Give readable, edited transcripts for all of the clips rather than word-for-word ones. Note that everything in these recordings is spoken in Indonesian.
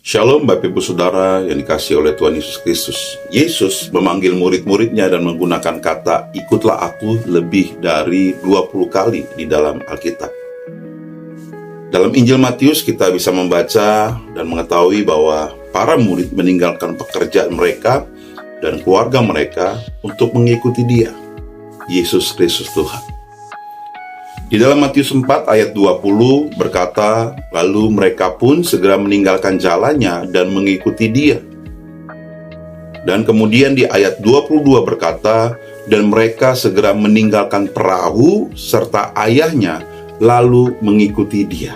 Shalom Bapak Ibu Saudara yang dikasihi oleh Tuhan Yesus Kristus. Yesus memanggil murid-muridnya dan menggunakan kata ikutlah aku lebih dari 20 kali di dalam Alkitab. Dalam Injil Matius kita bisa membaca dan mengetahui bahwa para murid meninggalkan pekerjaan mereka dan keluarga mereka untuk mengikuti Dia, Yesus Kristus Tuhan. Di dalam Matius 4 ayat 20 berkata, lalu mereka pun segera meninggalkan jalannya dan mengikuti Dia. Dan kemudian di ayat 22 berkata, dan mereka segera meninggalkan perahu serta ayahnya lalu mengikuti Dia.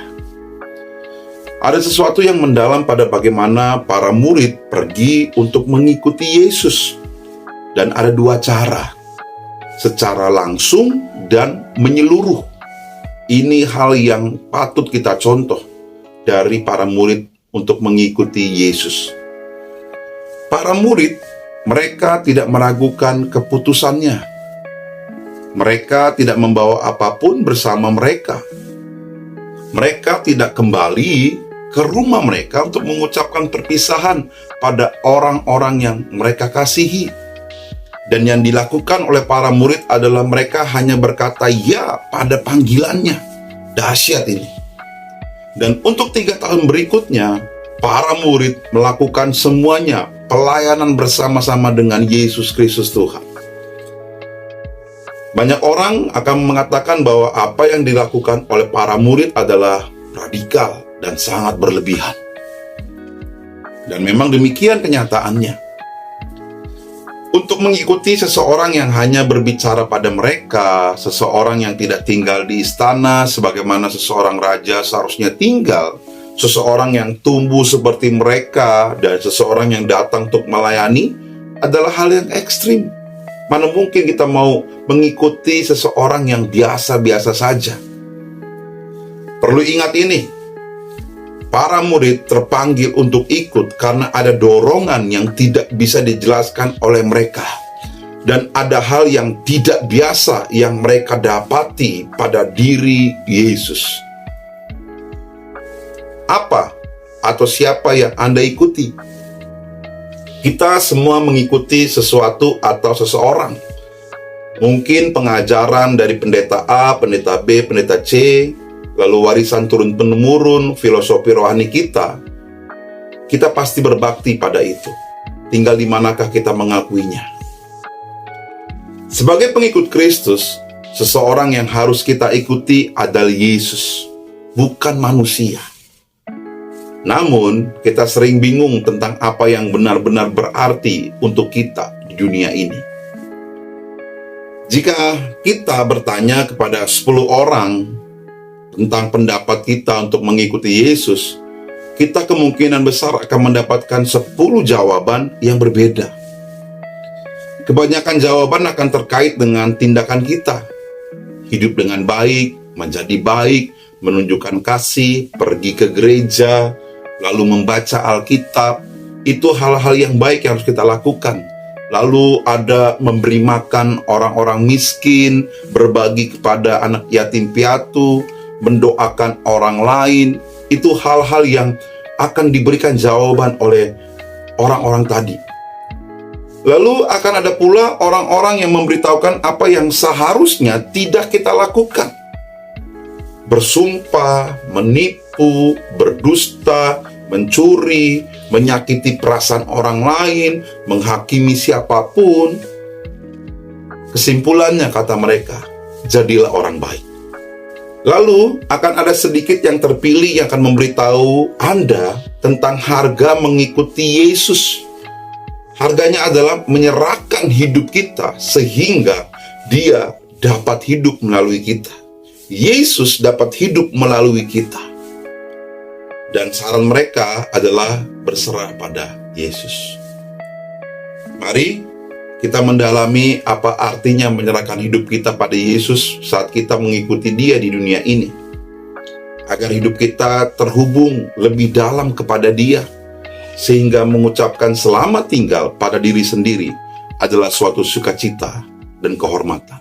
Ada sesuatu yang mendalam pada bagaimana para murid pergi untuk mengikuti Yesus. Dan ada dua cara, secara langsung dan menyeluruh. Ini hal yang patut kita contoh dari para murid untuk mengikuti Yesus. Para murid, mereka tidak meragukan keputusannya. Mereka tidak membawa apapun bersama mereka. Mereka tidak kembali ke rumah mereka untuk mengucapkan perpisahan pada orang-orang yang mereka kasihi. Dan yang dilakukan oleh para murid adalah mereka hanya berkata ya pada panggilannya. Dahsyat ini. Dan untuk 3 tahun berikutnya, para murid melakukan semuanya pelayanan bersama-sama dengan Yesus Kristus Tuhan. Banyak orang akan mengatakan bahwa apa yang dilakukan oleh para murid adalah radikal dan sangat berlebihan. Dan memang demikian kenyataannya. Untuk mengikuti seseorang yang hanya berbicara pada mereka, seseorang yang tidak tinggal di istana sebagaimana seseorang raja seharusnya tinggal, seseorang yang tumbuh seperti mereka, dan seseorang yang datang untuk melayani adalah hal yang ekstrim. Mana mungkin kita mau mengikuti seseorang yang biasa-biasa saja. Perlu ingat ini, para murid terpanggil untuk ikut karena ada dorongan yang tidak bisa dijelaskan oleh mereka. Dan ada hal yang tidak biasa yang mereka dapati pada diri Yesus. Apa atau siapa yang Anda ikuti? Kita semua mengikuti sesuatu atau seseorang. Mungkin pengajaran dari pendeta A, pendeta B, pendeta C, lalu warisan turun-temurun filosofi rohani kita pasti berbakti pada itu. Tinggal di manakah kita mengakuinya. Sebagai pengikut Kristus, seseorang yang harus kita ikuti adalah Yesus, bukan manusia. Namun, kita sering bingung tentang apa yang benar-benar berarti untuk kita di dunia ini. Jika kita bertanya kepada 10 orang tentang pendapat kita untuk mengikuti Yesus, kita kemungkinan besar akan mendapatkan 10 jawaban yang berbeda. Kebanyakan jawaban akan terkait dengan tindakan kita. Hidup dengan baik, menjadi baik, menunjukkan kasih, pergi ke gereja, lalu membaca Alkitab. Itu hal-hal yang baik yang harus kita lakukan. Lalu ada memberi makan orang-orang miskin, berbagi kepada anak yatim piatu, mendoakan orang lain. Itu hal-hal yang akan diberikan jawaban oleh orang-orang tadi. Lalu akan ada pula orang-orang yang memberitahukan apa yang seharusnya tidak kita lakukan. Bersumpah, menipu, berdusta, mencuri, menyakiti perasaan orang lain, menghakimi siapapun. Kesimpulannya kata mereka, jadilah orang baik. Lalu akan ada sedikit yang terpilih yang akan memberitahu Anda tentang harga mengikuti Yesus. Harganya adalah menyerahkan hidup kita sehingga Dia dapat hidup melalui kita. Yesus dapat hidup melalui kita. Dan saran mereka adalah berserah pada Yesus. Mari kita mendalami apa artinya menyerahkan hidup kita pada Yesus saat kita mengikuti Dia di dunia ini. Agar hidup kita terhubung lebih dalam kepada Dia. Sehingga mengucapkan selamat tinggal pada diri sendiri adalah suatu sukacita dan kehormatan.